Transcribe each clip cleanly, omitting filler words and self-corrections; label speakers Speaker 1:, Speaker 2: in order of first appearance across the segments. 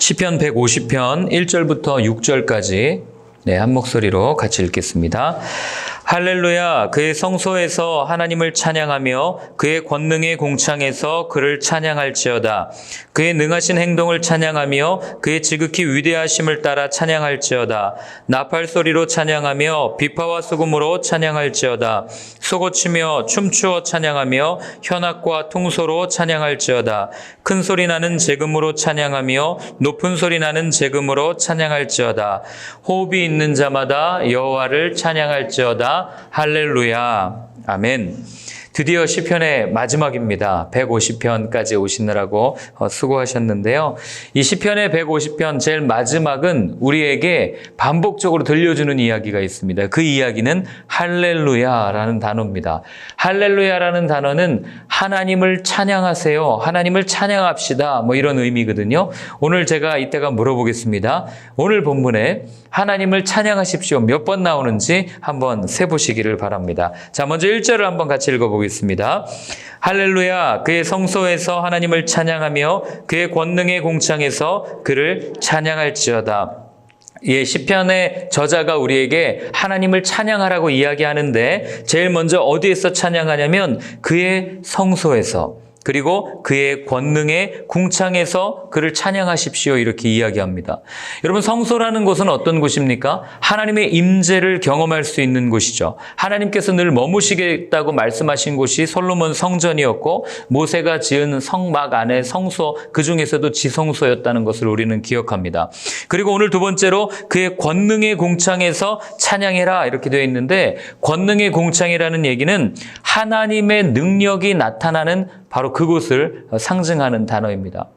Speaker 1: 시편 150편 1절부터 6절까지 한 목소리로 같이 읽겠습니다. 할렐루야, 그의 성소에서 하나님을 찬양하며 그의 권능의 공창에서 그를 찬양할지어다. 그의 능하신 행동을 찬양하며 그의 지극히 위대하심을 따라 찬양할지어다. 나팔 소리로 찬양하며 비파와 수금으로 찬양할지어다. 소고치며 춤추어 찬양하며 현악과 통소로 찬양할지어다. 큰 소리 나는 제금으로 찬양하며 높은 소리 나는 제금으로 찬양할지어다. 호흡이 있는 자마다 여호와를 찬양할지어다. 할렐루야. 아멘. 드디어 시편의 마지막입니다. 150편까지 오시느라고 수고하셨는데요. 이 시편의 150편 제일 마지막은 우리에게 반복적으로 들려주는 이야기가 있습니다. 그 이야기는 할렐루야라는 단어입니다. 할렐루야라는 단어는 하나님을 찬양하세요. 하나님을 찬양합시다. 이런 의미거든요. 오늘 제가 이따가 물어보겠습니다. 오늘 본문에 하나님을 찬양하십시오. 몇 번 나오는지 한번 세보시기를 바랍니다. 자, 먼저 1절을 한번 같이 읽어보겠습니다. 할렐루야, 그의 성소에서 하나님을 찬양하며 그의 권능의 공창에서 그를 찬양할지어다. 시편의 저자가 우리에게 하나님을 찬양하라고 이야기하는데 제일 먼저 어디에서 찬양하냐면 그의 성소에서, 그리고 그의 권능의 궁창에서 그를 찬양하십시오, 이렇게 이야기합니다. 여러분, 성소라는 곳은 어떤 곳입니까? 하나님의 임재를 경험할 수 있는 곳이죠. 하나님께서 늘 머무시겠다고 말씀하신 곳이 솔로몬 성전이었고 모세가 지은 성막 안에 성소, 그 중에서도 지성소였다는 것을 우리는 기억합니다. 그리고 오늘 두 번째로 그의 권능의 궁창에서 찬양해라, 이렇게 되어 있는데, 권능의 궁창이라는 얘기는 하나님의 능력이 나타나는 바로 그곳을 상징하는 단어입니다.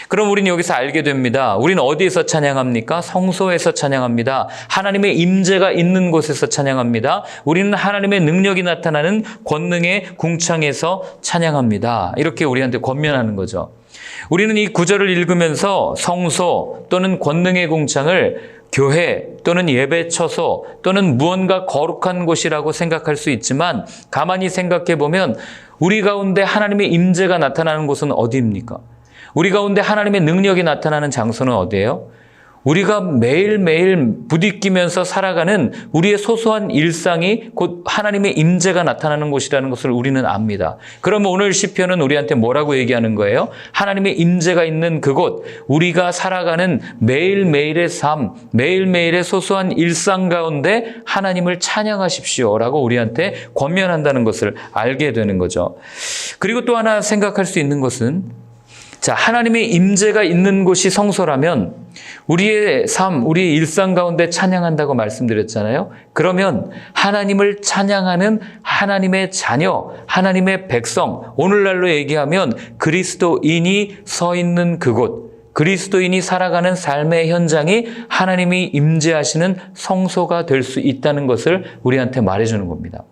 Speaker 1: 그럼 우리는 여기서 알게 됩니다. 우리는 어디에서 찬양합니까? 성소에서 찬양합니다. 하나님의 임재가 있는 곳에서 찬양합니다. 우리는 하나님의 능력이 나타나는 권능의 궁창에서 찬양합니다. 이렇게 우리한테 권면하는 거죠. 우리는 이 구절을 읽으면서 성소 또는 권능의 궁창을 교회 또는 예배처소 또는 무언가 거룩한 곳이라고 생각할 수 있지만, 가만히 생각해 보면 우리 가운데 하나님의 임재가 나타나는 곳은 어디입니까? 우리 가운데 하나님의 능력이 나타나는 장소는 어디예요? 우리가 매일매일 부딪히면서 살아가는 우리의 소소한 일상이 곧 하나님의 임재가 나타나는 곳이라는 것을 우리는 압니다. 그러면 오늘 시편은 우리한테 뭐라고 얘기하는 거예요? 하나님의 임재가 있는 그곳, 우리가 살아가는 매일매일의 삶, 매일매일의 소소한 일상 가운데 하나님을 찬양하십시오라고 우리한테 권면한다는 것을 알게 되는 거죠. 그리고 또 하나 생각할 수 있는 것은, 자, 하나님의 임재가 있는 곳이 성소라면 우리의 삶, 우리의 일상 가운데 찬양한다고 말씀드렸잖아요. 그러면 하나님을 찬양하는 하나님의 자녀, 하나님의 백성, 오늘날로 얘기하면 그리스도인이 서 있는 그곳, 그리스도인이 살아가는 삶의 현장이 하나님이 임재하시는 성소가 될 수 있다는 것을 우리한테 말해주는 겁니다.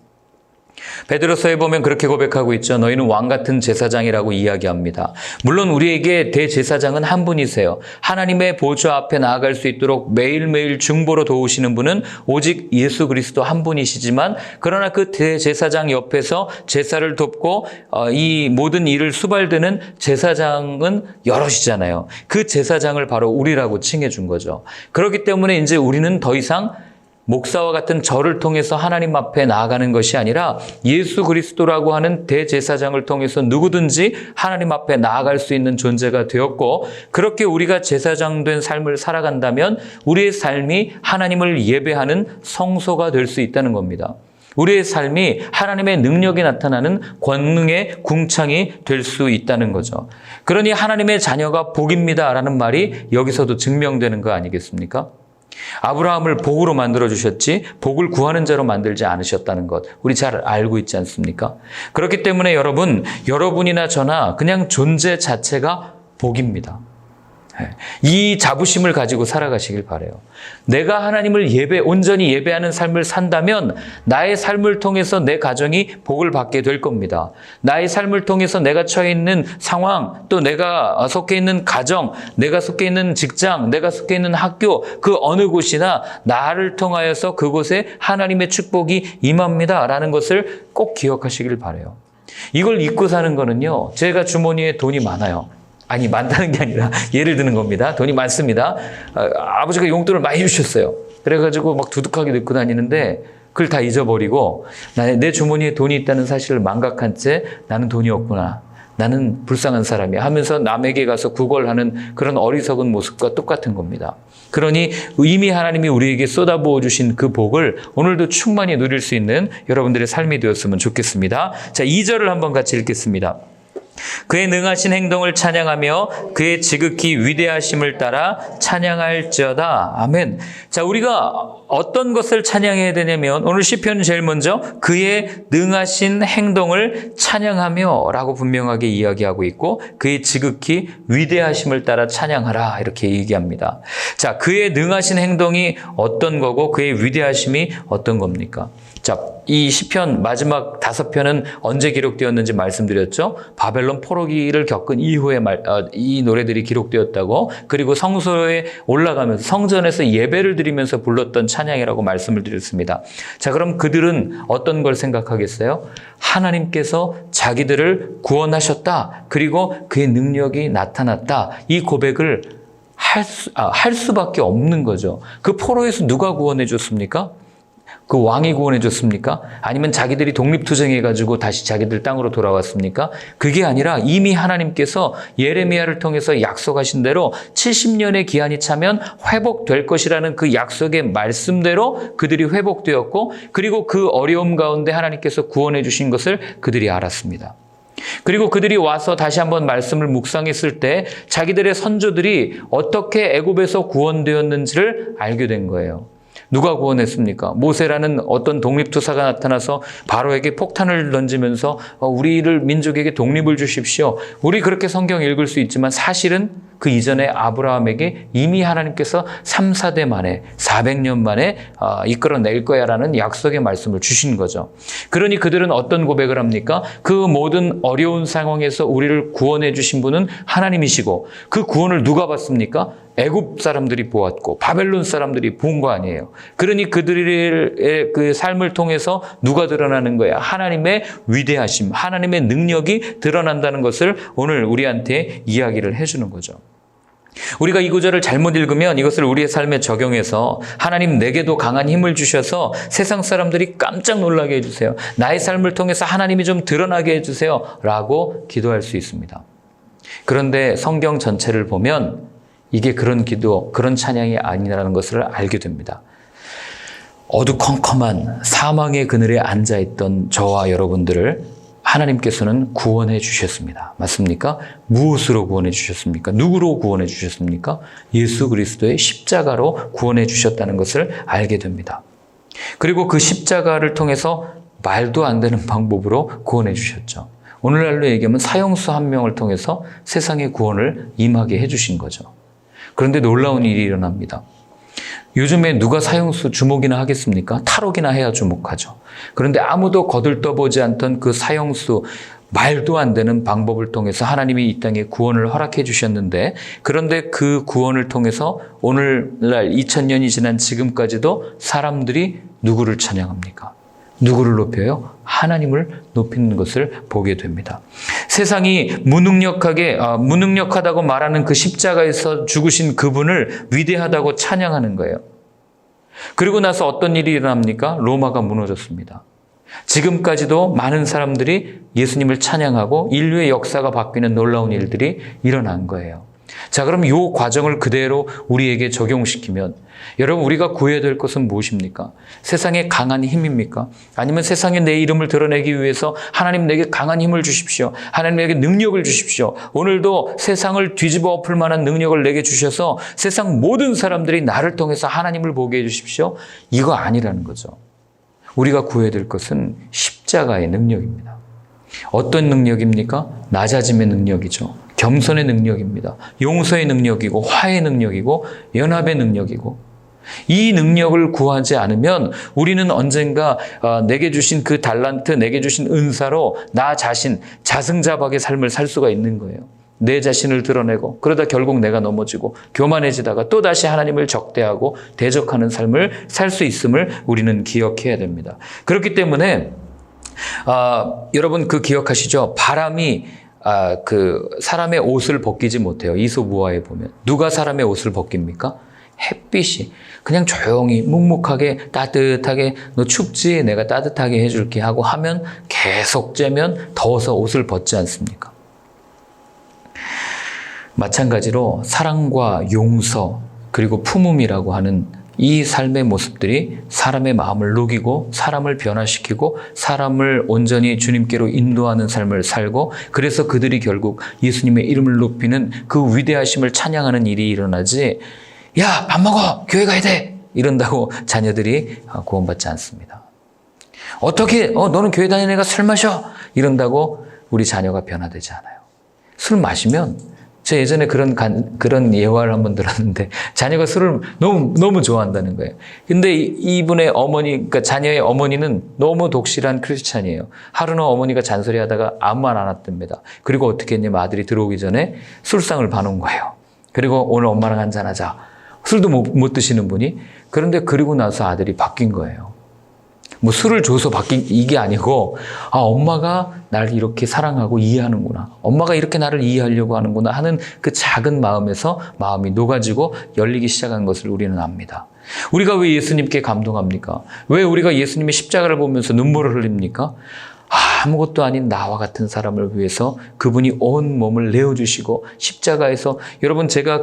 Speaker 1: 베드로서에 보면 그렇게 고백하고 있죠. 너희는 왕 같은 제사장이라고 이야기합니다. 물론 우리에게 대제사장은 한 분이세요. 하나님의 보좌 앞에 나아갈 수 있도록 매일매일 중보로 도우시는 분은 오직 예수 그리스도 한 분이시지만, 그러나 그 대제사장 옆에서 제사를 돕고 이 모든 일을 수발되는 제사장은 여럿이잖아요. 그 제사장을 바로 우리라고 칭해 준 거죠. 그렇기 때문에 이제 우리는 더 이상 목사와 같은 저를 통해서 하나님 앞에 나아가는 것이 아니라 예수 그리스도라고 하는 대제사장을 통해서 누구든지 하나님 앞에 나아갈 수 있는 존재가 되었고, 그렇게 우리가 제사장된 삶을 살아간다면 우리의 삶이 하나님을 예배하는 성소가 될 수 있다는 겁니다. 우리의 삶이 하나님의 능력이 나타나는 권능의 궁창이 될 수 있다는 거죠. 그러니 하나님의 자녀가 복입니다라는 말이 여기서도 증명되는 거 아니겠습니까? 아브라함을 복으로 만들어주셨지 복을 구하는 자로 만들지 않으셨다는 것, 우리 잘 알고 있지 않습니까? 그렇기 때문에 여러분이나 저나 그냥 존재 자체가 복입니다. 이 자부심을 가지고 살아가시길 바라요. 내가 하나님을 온전히 예배하는 삶을 산다면 나의 삶을 통해서 내 가정이 복을 받게 될 겁니다. 나의 삶을 통해서 내가 처해 있는 상황, 또 내가 속해 있는 가정, 내가 속해 있는 직장, 내가 속해 있는 학교, 그 어느 곳이나 나를 통하여서 그곳에 하나님의 축복이 임합니다라는 것을 꼭 기억하시길 바라요. 이걸 잊고 사는 거는요, 제가 주머니에 돈이 많아요, 아니, 많다는 게 아니라 예를 드는 겁니다. 돈이 많습니다. 아버지가 용돈을 많이 주셨어요. 그래가지고 막 두둑하게 넣고 다니는데 그걸 다 잊어버리고 내 주머니에 돈이 있다는 사실을 망각한 채 나는 돈이 없구나. 나는 불쌍한 사람이야 하면서 남에게 가서 구걸하는 그런 어리석은 모습과 똑같은 겁니다. 그러니 이미 하나님이 우리에게 쏟아부어 주신 그 복을 오늘도 충만히 누릴 수 있는 여러분들의 삶이 되었으면 좋겠습니다. 자, 2절을 한번 같이 읽겠습니다. 그의 능하신 행동을 찬양하며 그의 지극히 위대하심을 따라 찬양할지어다. 아멘. 자, 우리가 어떤 것을 찬양해야 되냐면 오늘 시편은 제일 먼저 그의 능하신 행동을 찬양하며 라고 분명하게 이야기하고 있고 그의 지극히 위대하심을 따라 찬양하라 이렇게 얘기합니다. 자, 그의 능하신 행동이 어떤 거고 그의 위대하심이 어떤 겁니까? 자, 이 시편 마지막 5편은 언제 기록되었는지 말씀드렸죠. 바벨론 포로기를 겪은 이후에 이 노래들이 기록되었다고, 그리고 성소에 올라가면서 성전에서 예배를 드리면서 불렀던 찬양이라고 말씀을 드렸습니다. 자, 그럼 그들은 어떤 걸 생각하겠어요? 하나님께서 자기들을 구원하셨다. 그리고 그의 능력이 나타났다. 이 고백을 할 수밖에 없는 거죠. 그 포로에서 누가 구원해 줬습니까? 그 왕이 구원해 줬습니까? 아니면 자기들이 독립투쟁해가지고 다시 자기들 땅으로 돌아왔습니까? 그게 아니라 이미 하나님께서 예레미야를 통해서 약속하신 대로 70년의 기한이 차면 회복될 것이라는 그 약속의 말씀대로 그들이 회복되었고, 그리고 그 어려움 가운데 하나님께서 구원해 주신 것을 그들이 알았습니다. 그리고 그들이 와서 다시 한번 말씀을 묵상했을 때 자기들의 선조들이 어떻게 애굽에서 구원되었는지를 알게 된 거예요. 누가 구원했습니까? 모세라는 어떤 독립투사가 나타나서 바로에게 폭탄을 던지면서 우리를 민족에게 독립을 주십시오. 우리 그렇게 성경 읽을 수 있지만 사실은 그 이전에 아브라함에게 이미 하나님께서 3, 4대 만에 400년 만에 이끌어낼 거야라는 약속의 말씀을 주신 거죠. 그러니 그들은 어떤 고백을 합니까? 그 모든 어려운 상황에서 우리를 구원해 주신 분은 하나님이시고 그 구원을 누가 받습니까? 애굽 사람들이 보았고 바벨론 사람들이 본 거 아니에요. 그러니 그들의 그 삶을 통해서 누가 드러나는 거야? 하나님의 위대하심, 하나님의 능력이 드러난다는 것을 오늘 우리한테 이야기를 해주는 거죠. 우리가 이 구절을 잘못 읽으면 이것을 우리의 삶에 적용해서 하나님 내게도 강한 힘을 주셔서 세상 사람들이 깜짝 놀라게 해주세요. 나의 삶을 통해서 하나님이 좀 드러나게 해주세요 라고 기도할 수 있습니다. 그런데 성경 전체를 보면 이게 그런 기도, 그런 찬양이 아니라는 것을 알게 됩니다. 어두컴컴한 사망의 그늘에 앉아있던 저와 여러분들을 하나님께서는 구원해 주셨습니다. 맞습니까? 무엇으로 구원해 주셨습니까? 누구로 구원해 주셨습니까? 예수 그리스도의 십자가로 구원해 주셨다는 것을 알게 됩니다. 그리고 그 십자가를 통해서 말도 안 되는 방법으로 구원해 주셨죠. 오늘날로 얘기하면 사형수 한 명을 통해서 세상의 구원을 임하게 해주신 거죠. 그런데 놀라운 일이 일어납니다. 요즘에 누가 사형수 주목이나 하겠습니까? 탈옥이나 해야 주목하죠. 그런데 아무도 거들떠보지 않던 그 사형수, 말도 안 되는 방법을 통해서 하나님이 이 땅에 구원을 허락해 주셨는데, 그런데 그 구원을 통해서 오늘날 2000년이 지난 지금까지도 사람들이 누구를 찬양합니까? 누구를 높여요? 하나님을 높이는 것을 보게 됩니다. 세상이 무능력하다고 말하는 그 십자가에서 죽으신 그분을 위대하다고 찬양하는 거예요. 그리고 나서 어떤 일이 일어납니까? 로마가 무너졌습니다. 지금까지도 많은 사람들이 예수님을 찬양하고 인류의 역사가 바뀌는 놀라운 일들이 일어난 거예요. 자, 그럼 이 과정을 그대로 우리에게 적용시키면 여러분, 우리가 구해야 될 것은 무엇입니까? 세상에 강한 힘입니까? 아니면 세상에 내 이름을 드러내기 위해서 하나님 내게 강한 힘을 주십시오. 하나님 내게 능력을 주십시오. 오늘도 세상을 뒤집어 엎을 만한 능력을 내게 주셔서 세상 모든 사람들이 나를 통해서 하나님을 보게 해 주십시오. 이거 아니라는 거죠. 우리가 구해야 될 것은 십자가의 능력입니다. 어떤 능력입니까? 낮아짐의 능력이죠. 겸손의 능력입니다. 용서의 능력이고 화해의 능력이고 연합의 능력이고, 이 능력을 구하지 않으면 우리는 언젠가 내게 주신 그 달란트, 내게 주신 은사로 나 자신 자승자박의 삶을 살 수가 있는 거예요. 내 자신을 드러내고 그러다 결국 내가 넘어지고 교만해지다가 또다시 하나님을 적대하고 대적하는 삶을 살 수 있음을 우리는 기억해야 됩니다. 그렇기 때문에 여러분 그 기억하시죠? 바람이 사람의 옷을 벗기지 못해요. 이솝우화에 보면. 누가 사람의 옷을 벗깁니까? 햇빛이. 그냥 조용히 묵묵하게 따뜻하게 너 춥지? 내가 따뜻하게 해줄게 하고 하면 계속 쬐면 더워서 옷을 벗지 않습니까? 마찬가지로 사랑과 용서 그리고 품음이라고 하는 이 삶의 모습들이 사람의 마음을 녹이고 사람을 변화시키고 사람을 온전히 주님께로 인도하는 삶을 살고 그래서 그들이 결국 예수님의 이름을 높이는 그 위대하심을 찬양하는 일이 일어나지 야, 밥 먹어! 교회 가야 돼! 이런다고 자녀들이 구원받지 않습니다. 어떻게 너는 교회 다니는 애가 술 마셔! 이런다고 우리 자녀가 변화되지 않아요. 술 마시면 저 예전에 그런 예화를 한번 들었는데 자녀가 술을 너무 좋아한다는 거예요. 근데 이분의 어머니, 그러니까 자녀의 어머니는 너무 독실한 크리스찬이에요. 하루는 어머니가 잔소리하다가 아무 말 안 했답니다. 그리고 어떻게 했냐면 아들이 들어오기 전에 술상을 봐놓은 거예요. 그리고 오늘 엄마랑 한잔하자. 술도 못 드시는 분이. 그런데 그리고 나서 아들이 바뀐 거예요. 뭐 술을 줘서 바뀐 이게 아니고 엄마가 나를 이렇게 사랑하고 이해하는구나. 엄마가 이렇게 나를 이해하려고 하는구나 하는 그 작은 마음에서 마음이 녹아지고 열리기 시작한 것을 우리는 압니다. 우리가 왜 예수님께 감동합니까? 왜 우리가 예수님의 십자가를 보면서 눈물을 흘립니까? 아무것도 아닌 나와 같은 사람을 위해서 그분이 온 몸을 내어주시고 십자가에서 여러분 제가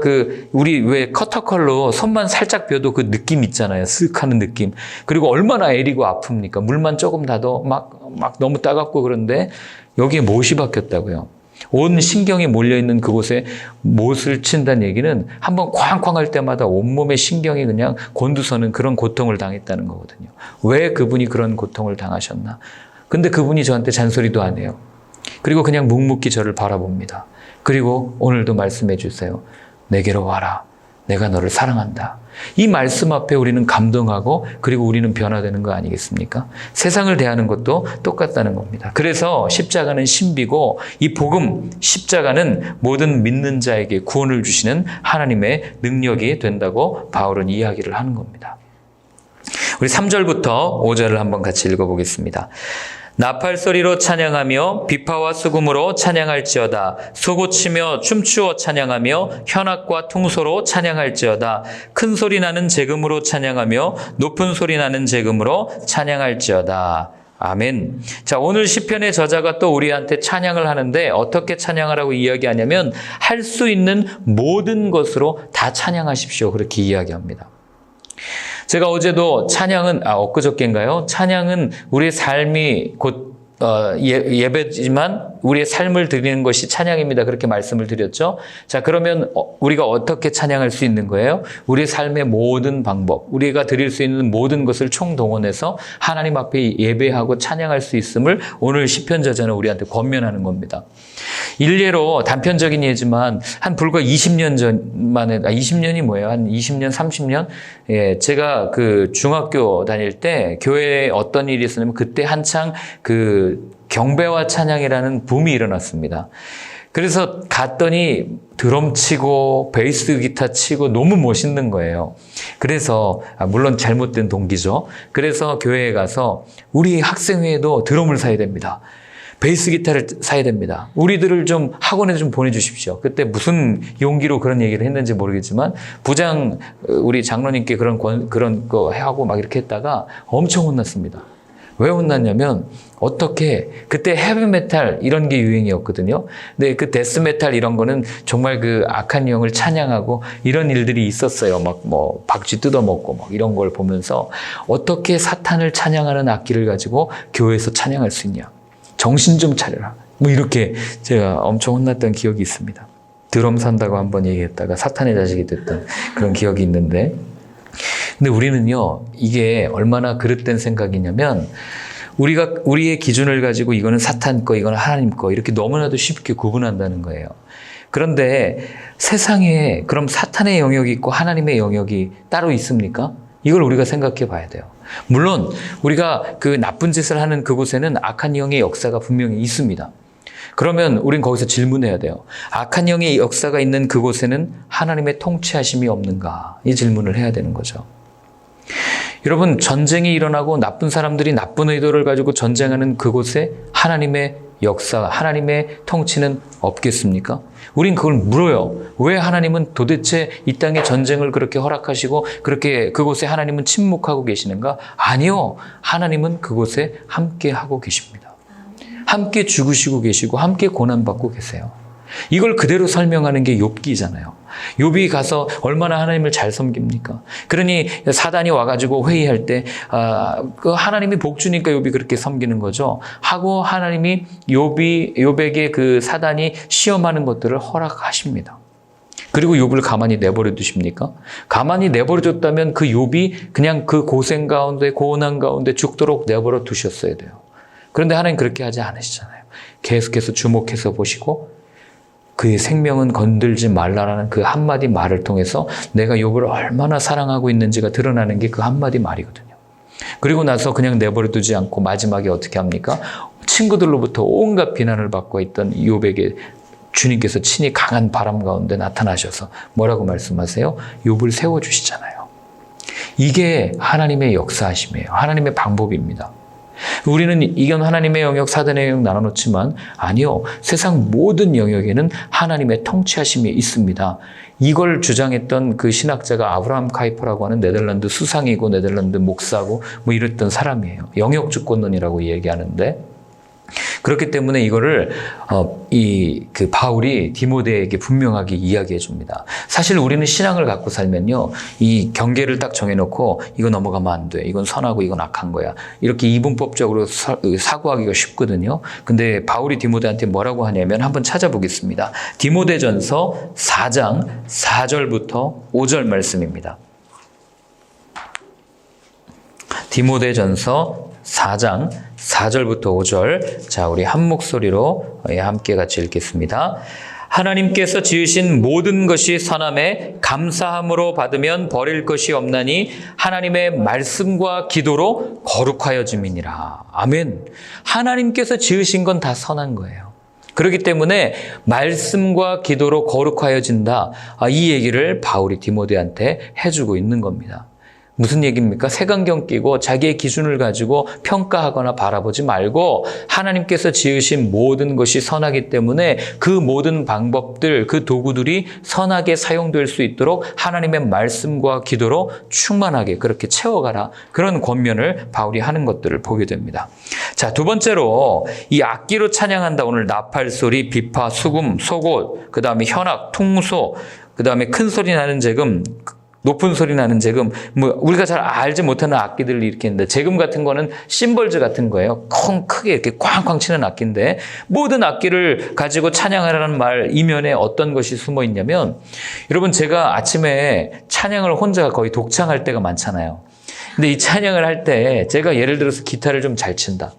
Speaker 1: 우리 왜 커터컬로 손만 살짝 벼도 그 느낌 있잖아요. 쓱 하는 느낌. 그리고 얼마나 애리고 아픕니까? 물만 조금 닿아도 막 너무 따갑고 그런데 여기에 못이 박혔다고요. 온 신경이 몰려있는 그곳에 못을 친다는 얘기는 한번 쾅쾅 할 때마다 온몸의 신경이 그냥 곤두서는 그런 고통을 당했다는 거거든요. 왜 그분이 그런 고통을 당하셨나? 근데 그분이 저한테 잔소리도 안 해요. 그리고 그냥 묵묵히 저를 바라봅니다. 그리고 오늘도 말씀해 주세요. 내게로 와라. 내가 너를 사랑한다. 이 말씀 앞에 우리는 감동하고 그리고 우리는 변화되는 거 아니겠습니까? 세상을 대하는 것도 똑같다는 겁니다. 그래서 십자가는 신비고 이 복음, 십자가는 모든 믿는 자에게 구원을 주시는 하나님의 능력이 된다고 바울은 이야기를 하는 겁니다. 우리 3절부터 5절을 한번 같이 읽어보겠습니다. 나팔소리로 찬양하며 비파와 수금으로 찬양할지어다. 소고치며 춤추어 찬양하며 현악과 통소로 찬양할지어다. 큰 소리 나는 제금으로 찬양하며 높은 소리 나는 제금으로 찬양할지어다. 아멘. 자, 오늘 시편의 저자가 또 우리한테 찬양을 하는데 어떻게 찬양하라고 이야기하냐면 할 수 있는 모든 것으로 다 찬양하십시오. 그렇게 이야기합니다. 제가 어제도 엊그저께인가요? 찬양은 우리의 삶이 곧 예배지만 우리의 삶을 드리는 것이 찬양입니다. 그렇게 말씀을 드렸죠. 자, 그러면 우리가 어떻게 찬양할 수 있는 거예요? 우리의 삶의 모든 방법, 우리가 드릴 수 있는 모든 것을 총동원해서 하나님 앞에 예배하고 찬양할 수 있음을 오늘 시편 저자는 우리한테 권면하는 겁니다. 일례로 단편적인 예지만 한 불과 20년 전만에 20년이 뭐예요? 한 20년, 30년? 예, 제가 중학교 다닐 때 교회에 어떤 일이 있었냐면 그때 한창 경배와 찬양이라는 붐이 일어났습니다. 그래서 갔더니 드럼 치고 베이스 기타 치고 너무 멋있는 거예요. 그래서 물론 잘못된 동기죠. 그래서 교회에 가서 우리 학생회에도 드럼을 사야 됩니다. 베이스 기타를 사야 됩니다. 우리들을 좀 학원에 좀 보내주십시오. 그때 무슨 용기로 그런 얘기를 했는지 모르겠지만 우리 장로님께 그런 거 하고 막 이렇게 했다가 엄청 혼났습니다. 왜 혼났냐면 어떻게 그때 헤비메탈 이런 게 유행이었거든요. 근데 그 데스메탈 이런 거는 정말 악한 영을 찬양하고 이런 일들이 있었어요. 박쥐 뜯어먹고 이런 걸 보면서 어떻게 사탄을 찬양하는 악기를 가지고 교회에서 찬양할 수 있냐. 정신 좀 차려라. 이렇게 제가 엄청 혼났던 기억이 있습니다. 드럼 산다고 한번 얘기했다가 사탄의 자식이 됐던 그런 기억이 있는데 근데 우리는요, 이게 얼마나 그릇된 생각이냐면 우리의 기준을 가지고 이거는 사탄 거, 이거는 하나님 거 이렇게 너무나도 쉽게 구분한다는 거예요. 그런데 세상에 그럼 사탄의 영역이 있고 하나님의 영역이 따로 있습니까? 이걸 우리가 생각해 봐야 돼요. 물론 우리가 나쁜 짓을 하는 그곳에는 악한 영의 역사가 분명히 있습니다. 그러면 우린 거기서 질문해야 돼요. 악한 영의 역사가 있는 그곳에는 하나님의 통치하심이 없는가? 이 질문을 해야 되는 거죠. 여러분, 전쟁이 일어나고 나쁜 사람들이 나쁜 의도를 가지고 전쟁하는 그곳에 하나님의 역사, 하나님의 통치는 없겠습니까? 우린 그걸 물어요. 왜 하나님은 도대체 이 땅에 전쟁을 그렇게 허락하시고 그렇게 그곳에 하나님은 침묵하고 계시는가? 아니요. 하나님은 그곳에 함께 하고 계십니다. 함께 죽으시고 계시고 함께 고난받고 계세요. 이걸 그대로 설명하는 게 욥기잖아요. 욥이 가서 얼마나 하나님을 잘 섬깁니까? 그러니 사단이 와가지고 회의할 때 그 하나님이 복 주니까 욥이 그렇게 섬기는 거죠. 하고 하나님이 욥에게 그 사단이 시험하는 것들을 허락하십니다. 그리고 욥을 가만히 내버려 두십니까? 가만히 내버려 뒀다면 그 욥이 그냥 그 고생 가운데 고난 가운데 죽도록 내버려 두셨어야 돼요. 그런데 하나님 그렇게 하지 않으시잖아요. 계속해서 주목해서 보시고 그의 생명은 건들지 말라라는 그 한마디 말을 통해서 내가 욥을 얼마나 사랑하고 있는지가 드러나는 게 그 한마디 말이거든요. 그리고 나서 그냥 내버려 두지 않고 마지막에 어떻게 합니까? 친구들로부터 온갖 비난을 받고 있던 욥에게 주님께서 친히 강한 바람 가운데 나타나셔서 뭐라고 말씀하세요? 욥을 세워주시잖아요. 이게 하나님의 역사하심이에요. 하나님의 방법입니다. 우리는 이건 하나님의 영역, 사단의 영역 나눠놓지만 아니요. 세상 모든 영역에는 하나님의 통치하심이 있습니다. 이걸 주장했던 그 신학자가 아브라함 카이퍼라고 하는 네덜란드 수상이고 네덜란드 목사고 뭐 이랬던 사람이에요. 영역 주권론이라고 얘기하는데 그렇기 때문에 이거를 그 바울이 디모데에게 분명하게 이야기해 줍니다. 사실 우리는 신앙을 갖고 살면요, 이 경계를 딱 정해놓고 이거 넘어가면 안 돼, 이건 선하고 이건 악한 거야, 이렇게 이분법적으로 사고하기가 쉽거든요. 근데 바울이 디모데한테 뭐라고 하냐면 한번 찾아보겠습니다. 디모데전서 4장 4절부터 5절 말씀입니다. 디모데전서 4장 4절부터 5절. 자, 우리 한 목소리로 함께 같이 읽겠습니다. 하나님께서 지으신 모든 것이 선함에 감사함으로 받으면 버릴 것이 없나니 하나님의 말씀과 기도로 거룩하여짐이니라. 아멘. 하나님께서 지으신 건 다 선한 거예요. 그렇기 때문에 말씀과 기도로 거룩하여진다. 이 얘기를 바울이 디모데한테 해주고 있는 겁니다. 무슨 얘기입니까? 색안경 끼고 자기의 기준을 가지고 평가하거나 바라보지 말고 하나님께서 지으신 모든 것이 선하기 때문에 그 모든 방법들, 그 도구들이 선하게 사용될 수 있도록 하나님의 말씀과 기도로 충만하게 그렇게 채워가라. 그런 권면을 바울이 하는 것들을 보게 됩니다. 자, 두 번째로 이 악기로 찬양한다. 오늘 나팔소리, 비파, 수금, 속옷, 그 다음에 현악, 퉁소, 그 다음에 큰 소리 나는 재금, 높은 소리 나는 재금, 뭐 우리가 잘 알지 못하는 악기들을 이렇게 했는데 재금 같은 거는 심벌즈 같은 거예요. 크게 이렇게 쾅쾅 치는 악기인데 모든 악기를 가지고 찬양하라는 말 이면에 어떤 것이 숨어 있냐면 여러분 제가 아침에 찬양을 혼자 거의 독창할 때가 많잖아요. 근데 이 찬양을 할 때 제가 예를 들어서 기타를 좀 잘 친다.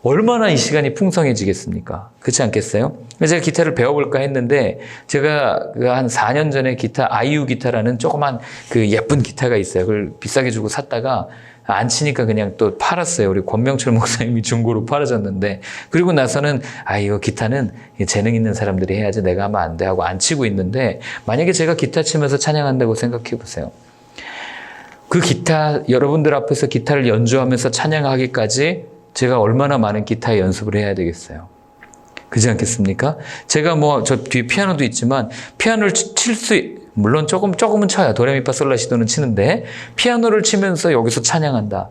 Speaker 1: 얼마나 이 시간이 풍성해지겠습니까? 그렇지 않겠어요? 제가 기타를 배워볼까 했는데 제가 한 4년 전에 기타, 아이유 기타라는 조그만 그 예쁜 기타가 있어요. 그걸 비싸게 주고 샀다가 안 치니까 그냥 또 팔았어요. 우리 권명철 목사님이 중고로 팔아줬는데 그리고 나서는 이거 기타는 재능 있는 사람들이 해야지 내가 하면 안 돼 하고 안 치고 있는데 만약에 제가 기타 치면서 찬양한다고 생각해 보세요. 그 기타, 여러분들 앞에서 기타를 연주하면서 찬양하기까지 제가 얼마나 많은 기타 연습을 해야 되겠어요. 그렇지 않겠습니까? 제가 저 뒤에 피아노도 있지만 피아노를 물론 조금은 쳐요. 도레미파솔라시도는 치는데 피아노를 치면서 여기서 찬양한다.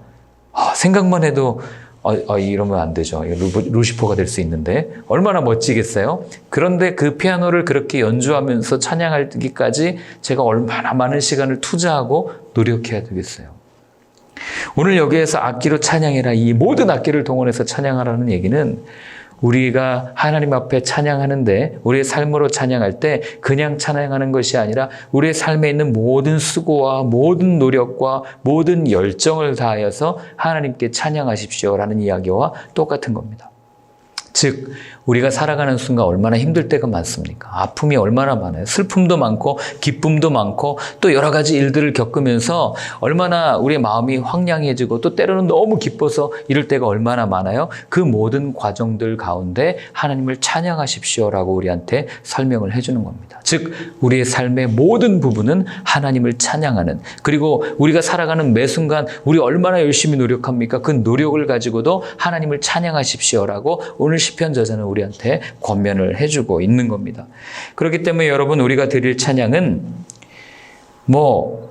Speaker 1: 생각만 해도 이러면 안 되죠. 루시퍼가 될 수 있는데 얼마나 멋지겠어요? 그런데 그 피아노를 그렇게 연주하면서 찬양하기까지 제가 얼마나 많은 시간을 투자하고 노력해야 되겠어요. 오늘 여기에서 악기로 찬양해라. 이 모든 악기를 동원해서 찬양하라는 얘기는 우리가 하나님 앞에 찬양하는데 우리의 삶으로 찬양할 때 그냥 찬양하는 것이 아니라 우리의 삶에 있는 모든 수고와 모든 노력과 모든 열정을 다하여서 하나님께 찬양하십시오라는 이야기와 똑같은 겁니다. 즉 우리가 살아가는 순간 얼마나 힘들 때가 많습니까? 아픔이 얼마나 많아요. 슬픔도 많고 기쁨도 많고 또 여러 가지 일들을 겪으면서 얼마나 우리의 마음이 황량해지고 또 때로는 너무 기뻐서 이럴 때가 얼마나 많아요. 그 모든 과정들 가운데 하나님을 찬양하십시오라고 우리한테 설명을 해주는 겁니다. 즉 우리의 삶의 모든 부분은 하나님을 찬양하는, 그리고 우리가 살아가는 매 순간 우리 얼마나 열심히 노력합니까? 그 노력을 가지고도 하나님을 찬양하십시오라고 오늘 시편 저자는 우리한테 권면을 해주고 있는 겁니다. 그렇기 때문에 여러분, 우리가 드릴 찬양은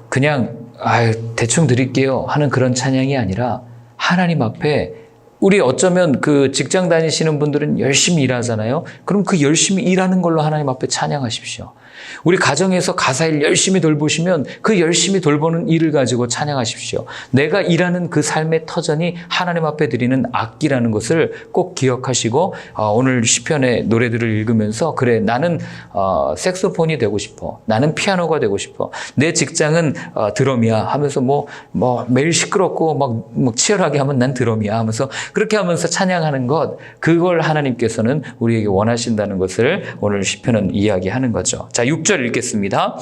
Speaker 1: 그냥 대충 드릴게요 하는 그런 찬양이 아니라, 하나님 앞에, 우리 어쩌면 그 직장 다니시는 분들은 열심히 일하잖아요. 그럼 그 열심히 일하는 걸로 하나님 앞에 찬양하십시오. 우리 가정에서 가사일 열심히 돌보시면 그 열심히 돌보는 일을 가지고 찬양하십시오. 내가 일하는 그 삶의 터전이 하나님 앞에 드리는 악기라는 것을 꼭 기억하시고, 오늘 시편의 노래들을 읽으면서, 그래, 나는 색소폰이 되고 싶어, 나는 피아노가 되고 싶어, 내 직장은 드럼이야 하면서 매일 시끄럽고 막 치열하게 하면 난 드럼이야 하면서, 그렇게 하면서 찬양하는 것, 그걸 하나님께서는 우리에게 원하신다는 것을 오늘 시편은 이야기하는 거죠. 자, 6절 읽겠습니다.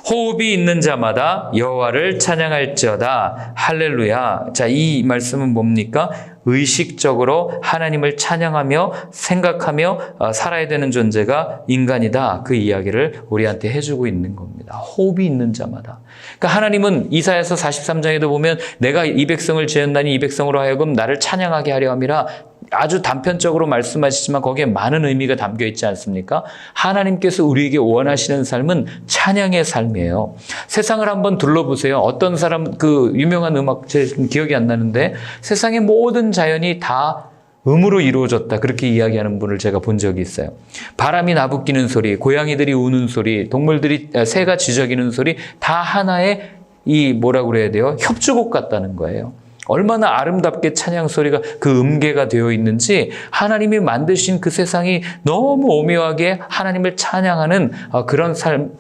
Speaker 1: 호흡이 있는 자마다 여호와를 찬양할지어다. 할렐루야. 자, 이 말씀은 뭡니까? 의식적으로 하나님을 찬양하며 생각하며 살아야 되는 존재가 인간이다. 그 이야기를 우리한테 해주고 있는 겁니다. 호흡이 있는 자마다. 그러니까 하나님은 이사야서 43장에도 보면, 내가 이 백성을 지었나니 이 백성으로 하여금 나를 찬양하게 하려 함이라, 아주 단편적으로 말씀하시지만 거기에 많은 의미가 담겨 있지 않습니까? 하나님께서 우리에게 원하시는 삶은 찬양의 삶이에요. 세상을 한번 둘러보세요. 어떤 사람, 그 유명한 음악, 제 기억이 안 나는데, 세상의 모든 자연이 다 음으로 이루어졌다, 그렇게 이야기하는 분을 제가 본 적이 있어요. 바람이 나부끼는 소리, 고양이들이 우는 소리, 동물들이, 새가 짖어기는 소리, 다 하나의 뭐라고 그래야 돼요? 협주곡 같다는 거예요. 얼마나 아름답게 찬양 소리가, 그 음계가 되어 있는지, 하나님이 만드신 그 세상이 너무 오묘하게 하나님을 찬양하는 그런 삶,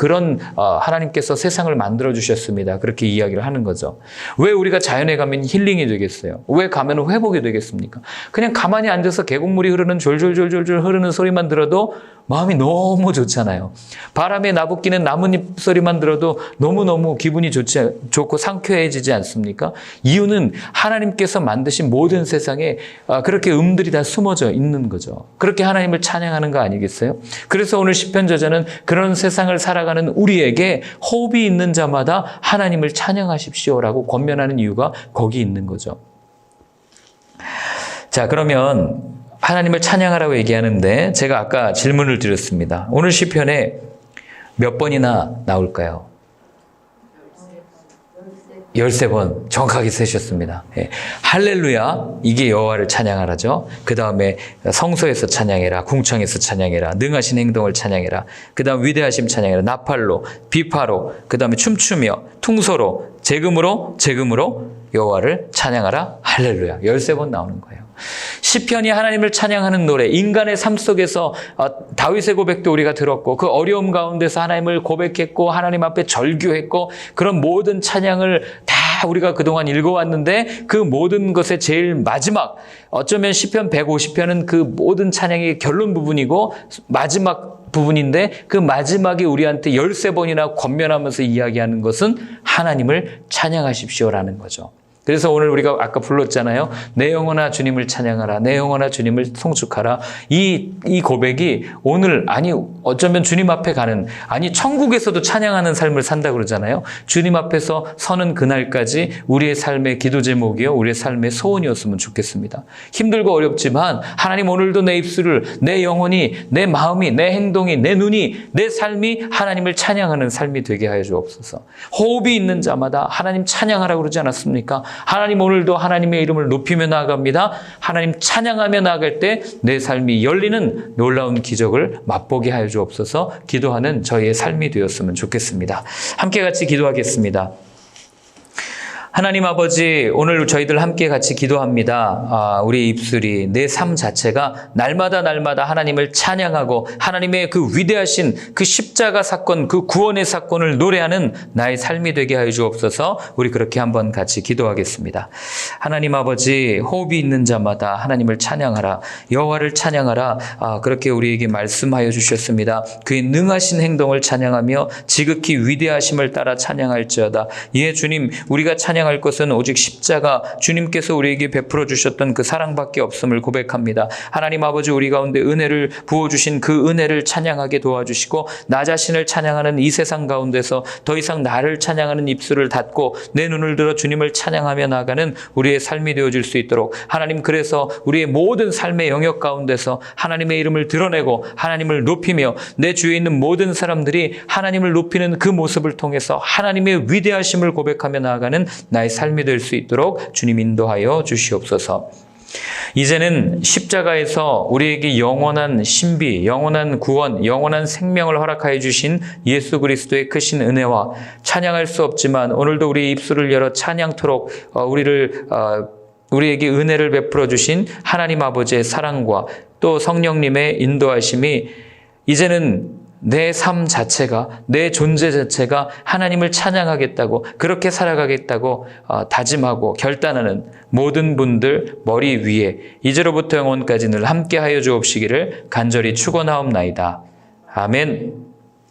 Speaker 1: 하나님께서 세상을 만들어 주셨습니다. 그렇게 이야기를 하는 거죠. 왜 우리가 자연에 가면 힐링이 되겠어요? 왜 가면 회복이 되겠습니까? 그냥 가만히 앉아서 계곡물이 흐르는, 졸졸졸졸 흐르는 소리만 들어도 마음이 너무 좋잖아요. 바람에 나부끼는 나뭇잎 소리만 들어도 너무너무 기분이 좋고 상쾌해지지 않습니까? 이유는 하나님께서 만드신 모든 세상에 그렇게 음들이 다 숨어져 있는 거죠. 그렇게 하나님을 찬양하는 거 아니겠어요? 그래서 오늘 시편 저자는 그런 세상을 살아가는 우리에게 호흡이 있는 자마다 하나님을 찬양하십시오라고 권면하는 이유가 거기 있는 거죠. 자, 그러면 하나님을 찬양하라고 얘기하는데, 제가 아까 질문을 드렸습니다. 오늘 시편에 몇 번이나 나올까요? 13번 정확하게 세셨습니다. 예. 할렐루야, 이게 여호와를 찬양하라죠. 그 다음에 성소에서 찬양해라, 궁창에서 찬양해라, 능하신 행동을 찬양해라, 그 다음 위대하심 찬양해라, 나팔로, 비파로, 그 다음에 춤추며, 퉁소로, 재금으로 여호와를 찬양하라. 할렐루야. 13번 나오는 거예요. 시편이 하나님을 찬양하는 노래, 인간의 삶 속에서 다윗의 고백도 우리가 들었고, 그 어려움 가운데서 하나님을 고백했고, 하나님 앞에 절규했고, 그런 모든 찬양을 다 우리가 그동안 읽어왔는데, 그 모든 것의 제일 마지막, 어쩌면 시편 150편은 그 모든 찬양의 결론 부분이고 마지막 부분인데, 그 마지막에 우리한테 13번이나 권면하면서 이야기하는 것은 하나님을 찬양하십시오라는 거죠. 그래서 오늘 우리가 아까 불렀잖아요. 내 영혼아 주님을 찬양하라. 내 영혼아 주님을 송축하라. 이 고백이 오늘, 어쩌면 주님 앞에 가는, 천국에서도 찬양하는 삶을 산다 그러잖아요. 주님 앞에서 서는 그날까지 우리의 삶의 기도 제목이요, 우리의 삶의 소원이었으면 좋겠습니다. 힘들고 어렵지만 하나님, 오늘도 내 입술을, 내 영혼이, 내 마음이, 내 행동이, 내 눈이, 내 삶이 하나님을 찬양하는 삶이 되게 하여 주옵소서. 호흡이 있는 자마다 하나님 찬양하라고 그러지 않았습니까? 하나님, 오늘도 하나님의 이름을 높이며 나아갑니다. 하나님 찬양하며 나아갈 때 내 삶이 열리는 놀라운 기적을 맛보게 하여 주옵소서. 기도하는 저희의 삶이 되었으면 좋겠습니다. 함께 같이 기도하겠습니다. 하나님 아버지, 오늘 저희들 함께 같이 기도합니다. 우리 입술이, 내 삶 자체가 날마다 하나님을 찬양하고 하나님의 그 위대하신 그 십자가 사건, 그 구원의 사건을 노래하는 나의 삶이 되게 하여 주옵소서. 우리 그렇게 한번 같이 기도하겠습니다. 하나님 아버지, 호흡이 있는 자마다 하나님을 찬양하라, 여호와를 찬양하라, 그렇게 우리에게 말씀하여 주셨습니다. 그의 능하신 행동을 찬양하며 지극히 위대하심을 따라 찬양할지어다. 예, 주님, 우리가 찬양 찬양할 것은 오직 십자가, 주님께서 우리에게 베풀어 주셨던 그 사랑밖에 없음을 고백합니다. 하나님 아버지, 우리 가운데 은혜를 부어주신 그 은혜를 찬양하게 도와주시고, 나 자신을 찬양하는 이 세상 가운데서 더 이상 나를 찬양하는 입술을 닫고 내 눈을 들어 주님을 찬양하며 나가는 우리의 삶이 되어질 수 있도록 하나님, 그래서 우리의 모든 삶의 영역 가운데서 하나님의 이름을 드러내고 하나님을 높이며 내 주위에 있는 모든 사람들이 하나님을 높이는 그 모습을 통해서 하나님의 위대하심을 고백하며 나아가는 나의 삶이 될 수 있도록 주님 인도하여 주시옵소서. 이제는 십자가에서 우리에게 영원한 신비, 영원한 구원, 영원한 생명을 허락하여 주신 예수 그리스도의 크신 은혜와 찬양할 수 없지만 오늘도 우리의 입술을 열어 찬양토록 우리에게 은혜를 베풀어 주신 하나님 아버지의 사랑과 또 성령님의 인도하심이 이제는 내 삶 자체가, 내 존재 자체가 하나님을 찬양하겠다고, 그렇게 살아가겠다고 다짐하고 결단하는 모든 분들 머리 위에 이제로부터 영원까지 늘 함께하여 주옵시기를 간절히 축원하옵나이다. 아멘.